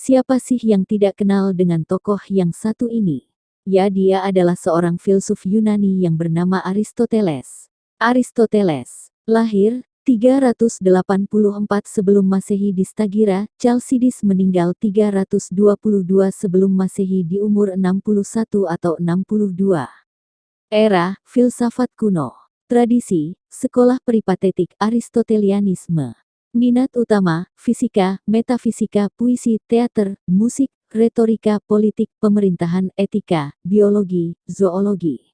Siapa sih yang tidak kenal dengan tokoh yang satu ini? Ya, dia adalah seorang filsuf Yunani yang bernama Aristoteles. Aristoteles lahir 384 sebelum Masehi di Stagira, Chalcidice meninggal 322 sebelum Masehi di umur 61 atau 62. Era, filsafat kuno. Tradisi, sekolah peripatetik Aristotelianisme. Minat utama, fisika, metafisika, puisi, teater, musik, retorika, politik, pemerintahan, etika, biologi, zoologi.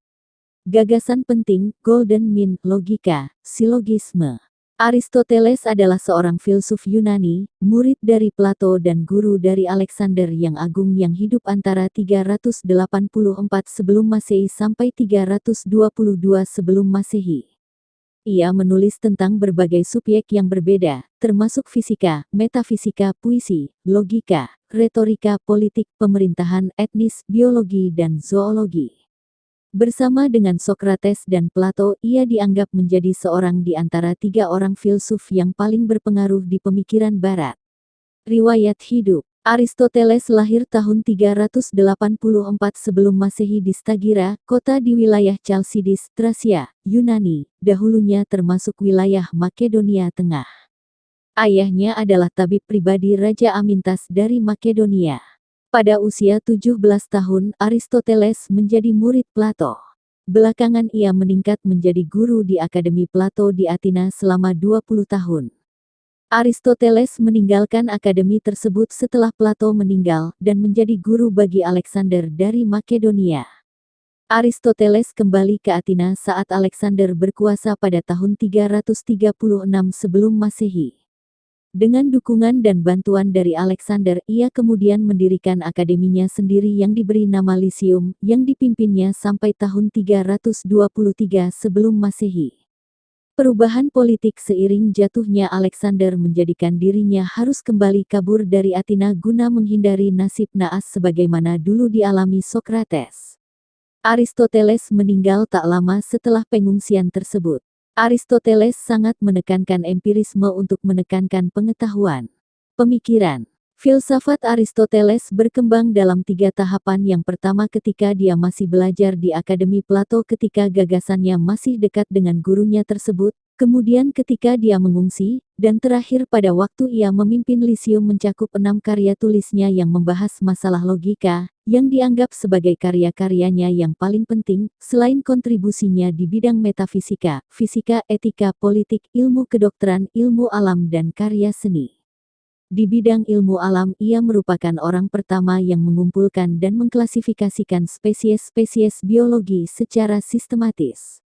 Gagasan penting, golden mean, logika, silogisme. Aristoteles adalah seorang filsuf Yunani, murid dari Plato dan guru dari Alexander yang Agung yang hidup antara 384 sebelum Masehi sampai 322 sebelum Masehi. Ia menulis tentang berbagai subjek yang berbeda, termasuk fisika, metafisika, puisi, logika, retorika, politik, pemerintahan, etnis, biologi, dan zoologi. Bersama dengan Socrates dan Plato, ia dianggap menjadi seorang di antara 3 orang filsuf yang paling berpengaruh di pemikiran Barat. Riwayat hidup. Aristoteles lahir tahun 384 sebelum Masehi di Stagira, kota di wilayah Chalcidice, Tracia, Yunani, dahulunya termasuk wilayah Makedonia Tengah. Ayahnya adalah tabib pribadi Raja Amintas dari Makedonia. Pada usia 17 tahun, Aristoteles menjadi murid Plato. Belakangan ia meningkat menjadi guru di Akademi Plato di Athena selama 20 tahun. Aristoteles meninggalkan akademi tersebut setelah Plato meninggal, dan menjadi guru bagi Alexander dari Makedonia. Aristoteles kembali ke Athena saat Alexander berkuasa pada tahun 336 sebelum Masehi. Dengan dukungan dan bantuan dari Alexander, ia kemudian mendirikan akademinya sendiri yang diberi nama Lyceum, yang dipimpinnya sampai tahun 323 sebelum Masehi. Perubahan politik seiring jatuhnya Alexander menjadikan dirinya harus kembali kabur dari Athena guna menghindari nasib naas sebagaimana dulu dialami Socrates. Aristoteles meninggal tak lama setelah pengungsian tersebut. Aristoteles sangat menekankan empirisme untuk menekankan pengetahuan. Pemikiran. Filsafat Aristoteles berkembang dalam 3 tahapan. Yang pertama ketika dia masih belajar di Akademi Plato ketika gagasannya masih dekat dengan gurunya tersebut, kemudian ketika dia mengungsi, dan terakhir pada waktu ia memimpin Lyceum mencakup 6 karya tulisnya yang membahas masalah logika, yang dianggap sebagai karya-karyanya yang paling penting, selain kontribusinya di bidang metafisika, fisika, etika, politik, ilmu kedokteran, ilmu alam dan karya seni. Di bidang ilmu alam, ia merupakan orang pertama yang mengumpulkan dan mengklasifikasikan spesies-spesies biologi secara sistematis.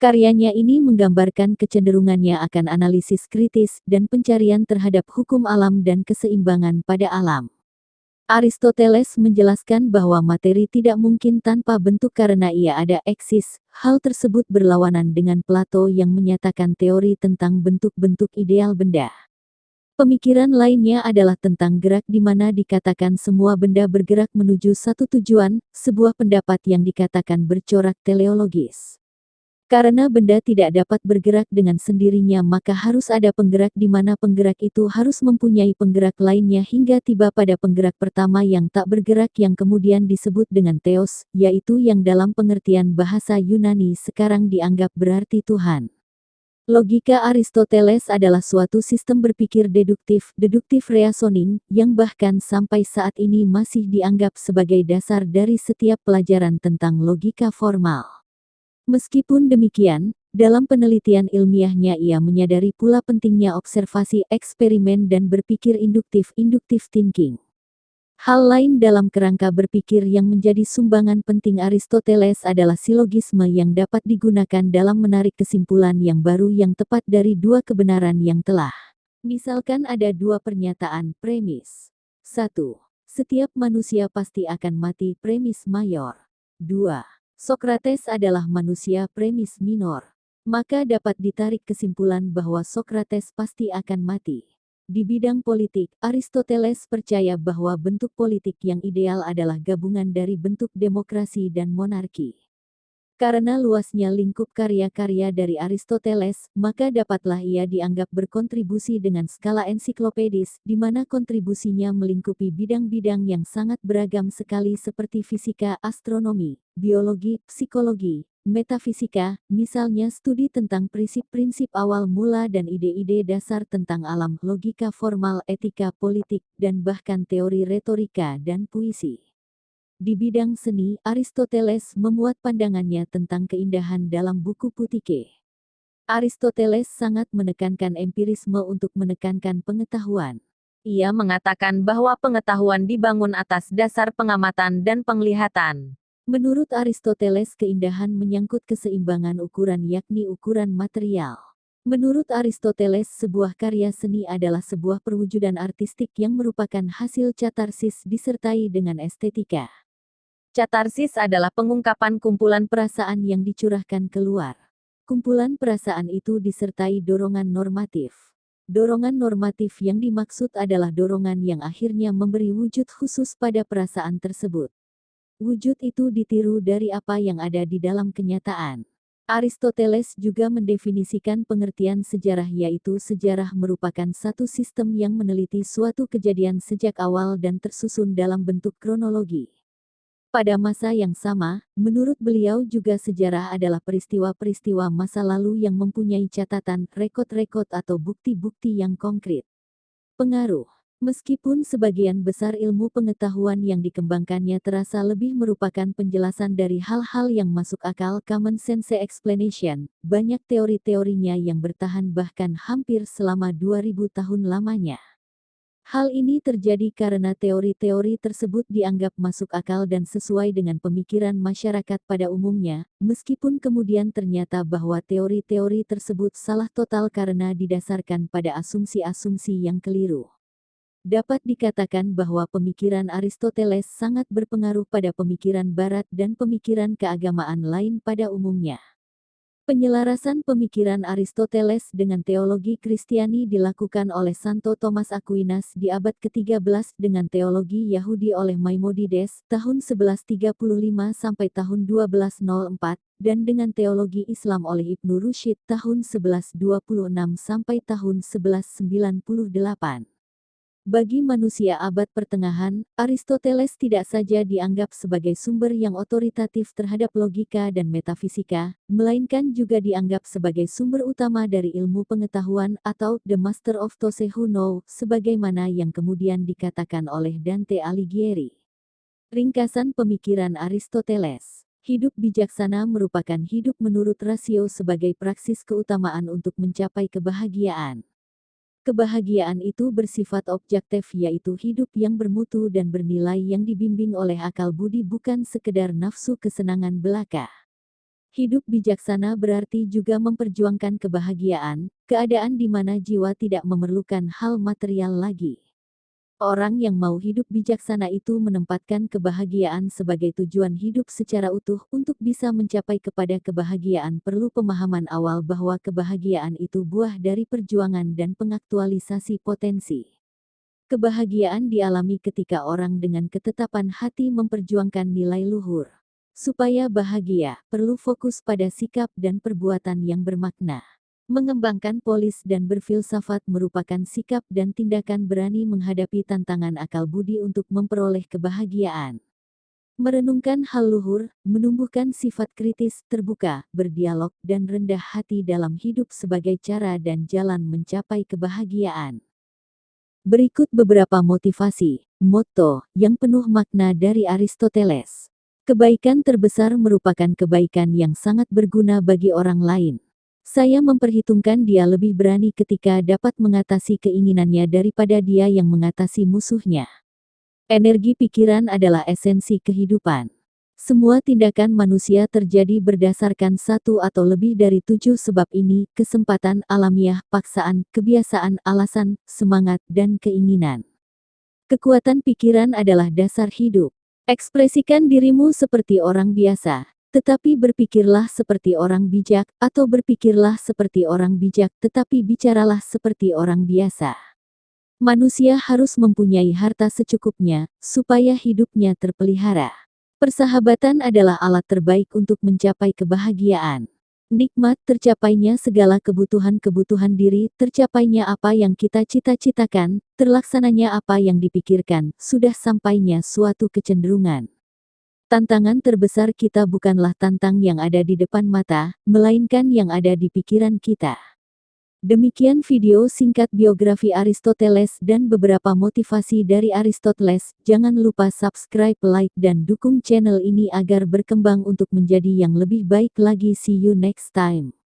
Karyanya ini menggambarkan kecenderungannya akan analisis kritis dan pencarian terhadap hukum alam dan keseimbangan pada alam. Aristoteles menjelaskan bahwa materi tidak mungkin tanpa bentuk karena ia ada eksis. Hal tersebut berlawanan dengan Plato yang menyatakan teori tentang bentuk-bentuk ideal benda. Pemikiran lainnya adalah tentang gerak di mana dikatakan semua benda bergerak menuju satu tujuan, sebuah pendapat yang dikatakan bercorak teleologis. Karena benda tidak dapat bergerak dengan sendirinya maka harus ada penggerak di mana penggerak itu harus mempunyai penggerak lainnya hingga tiba pada penggerak pertama yang tak bergerak yang kemudian disebut dengan theos, yaitu yang dalam pengertian bahasa Yunani sekarang dianggap berarti Tuhan. Logika Aristoteles adalah suatu sistem berpikir deduktif reasoning, yang bahkan sampai saat ini masih dianggap sebagai dasar dari setiap pelajaran tentang logika formal. Meskipun demikian, dalam penelitian ilmiahnya ia menyadari pula pentingnya observasi, eksperimen dan berpikir induktif thinking. Hal lain dalam kerangka berpikir yang menjadi sumbangan penting Aristoteles adalah silogisme yang dapat digunakan dalam menarik kesimpulan yang baru yang tepat dari 2 kebenaran yang telah. Misalkan ada 2 pernyataan premis. 1. Setiap manusia pasti akan mati premis mayor. 2. Socrates adalah manusia premis minor. Maka dapat ditarik kesimpulan bahwa Socrates pasti akan mati. Di bidang politik, Aristoteles percaya bahwa bentuk politik yang ideal adalah gabungan dari bentuk demokrasi dan monarki. Karena luasnya lingkup karya-karya dari Aristoteles, maka dapatlah ia dianggap berkontribusi dengan skala ensiklopedis, di mana kontribusinya melingkupi bidang-bidang yang sangat beragam sekali seperti fisika, astronomi, biologi, psikologi, metafisika, misalnya studi tentang prinsip-prinsip awal mula dan ide-ide dasar tentang alam, logika formal, etika politik, dan bahkan teori retorika dan puisi. Di bidang seni, Aristoteles memuat pandangannya tentang keindahan dalam buku Putike. Aristoteles sangat menekankan empirisme untuk menekankan pengetahuan. Ia mengatakan bahwa pengetahuan dibangun atas dasar pengamatan dan penglihatan. Menurut Aristoteles, keindahan menyangkut keseimbangan ukuran, yakni ukuran material. Menurut Aristoteles, sebuah karya seni adalah sebuah perwujudan artistik yang merupakan hasil katarsis disertai dengan estetika. Katarsis adalah pengungkapan kumpulan Perasaan yang dicurahkan keluar. Kumpulan perasaan itu disertai dorongan normatif. Dorongan normatif yang dimaksud adalah dorongan yang akhirnya memberi wujud khusus pada perasaan tersebut. Wujud itu ditiru dari apa yang ada di dalam kenyataan. Aristoteles juga mendefinisikan pengertian sejarah, yaitu sejarah merupakan satu sistem yang meneliti suatu kejadian sejak awal dan tersusun dalam bentuk kronologi. Pada masa yang sama, menurut beliau juga sejarah adalah peristiwa-peristiwa masa lalu yang mempunyai catatan, rekod-rekod atau bukti-bukti yang konkret. Pengaruh. Meskipun sebagian besar ilmu pengetahuan yang dikembangkannya terasa lebih merupakan penjelasan dari hal-hal yang masuk akal, common sense explanation, banyak teori-teorinya yang bertahan bahkan hampir selama 2000 tahun lamanya. Hal ini terjadi karena teori-teori tersebut dianggap masuk akal dan sesuai dengan pemikiran masyarakat pada umumnya, meskipun kemudian ternyata bahwa teori-teori tersebut salah total karena didasarkan pada asumsi-asumsi yang keliru. Dapat dikatakan bahwa pemikiran Aristoteles sangat berpengaruh pada pemikiran Barat dan pemikiran keagamaan lain pada umumnya. Penyelarasan pemikiran Aristoteles dengan teologi Kristiani dilakukan oleh Santo Thomas Aquinas di abad ke-13 dengan teologi Yahudi oleh Maimonides tahun 1135 sampai tahun 1204 dan dengan teologi Islam oleh Ibnu Rushd tahun 1126 sampai tahun 1198. Bagi manusia abad pertengahan, Aristoteles tidak saja dianggap sebagai sumber yang otoritatif terhadap logika dan metafisika, melainkan juga dianggap sebagai sumber utama dari ilmu pengetahuan atau the master of those who know, sebagaimana yang kemudian dikatakan oleh Dante Alighieri. Ringkasan pemikiran Aristoteles. Hidup bijaksana merupakan hidup menurut rasio sebagai praksis keutamaan untuk mencapai kebahagiaan. Kebahagiaan itu bersifat objektif, yaitu hidup yang bermutu dan bernilai yang dibimbing oleh akal budi, bukan sekedar nafsu kesenangan belaka. Hidup bijaksana berarti juga memperjuangkan kebahagiaan, keadaan di mana jiwa tidak memerlukan hal material lagi. Orang yang mau hidup bijaksana itu menempatkan kebahagiaan sebagai tujuan hidup secara utuh. Untuk bisa mencapai kepada kebahagiaan perlu pemahaman awal bahwa kebahagiaan itu buah dari perjuangan dan pengaktualisasi potensi. Kebahagiaan dialami ketika orang dengan ketetapan hati memperjuangkan nilai luhur. Supaya bahagia, perlu fokus pada sikap dan perbuatan yang bermakna. Mengembangkan polis dan berfilsafat merupakan sikap dan tindakan berani menghadapi tantangan akal budi untuk memperoleh kebahagiaan. Merenungkan hal luhur, menumbuhkan sifat kritis, terbuka, berdialog, dan rendah hati dalam hidup sebagai cara dan jalan mencapai kebahagiaan. Berikut beberapa motivasi, motto, yang penuh makna dari Aristoteles. Kebaikan terbesar merupakan kebaikan yang sangat berguna bagi orang lain. Saya memperhitungkan dia lebih berani ketika dapat mengatasi keinginannya daripada dia yang mengatasi musuhnya. Energi pikiran adalah esensi kehidupan. Semua tindakan manusia terjadi berdasarkan satu atau lebih dari 7 sebab ini: kesempatan, alamiah, paksaan, kebiasaan, alasan, semangat, dan keinginan. Kekuatan pikiran adalah dasar hidup. Ekspresikan dirimu seperti orang biasa, tetapi berpikirlah seperti orang bijak, atau berpikirlah seperti orang bijak tetapi bicaralah seperti orang biasa. Manusia harus mempunyai harta secukupnya, supaya hidupnya terpelihara. Persahabatan adalah alat terbaik untuk mencapai kebahagiaan. Nikmat tercapainya segala kebutuhan-kebutuhan diri, tercapainya apa yang kita cita-citakan, terlaksananya apa yang dipikirkan, sudah sampainya suatu kecenderungan. Tantangan terbesar kita bukanlah tantang yang ada di depan mata, melainkan yang ada di pikiran kita. Demikian video singkat biografi Aristoteles dan beberapa motivasi dari Aristoteles. Jangan lupa subscribe, like, dan dukung channel ini agar berkembang untuk menjadi yang lebih baik lagi. See you next time.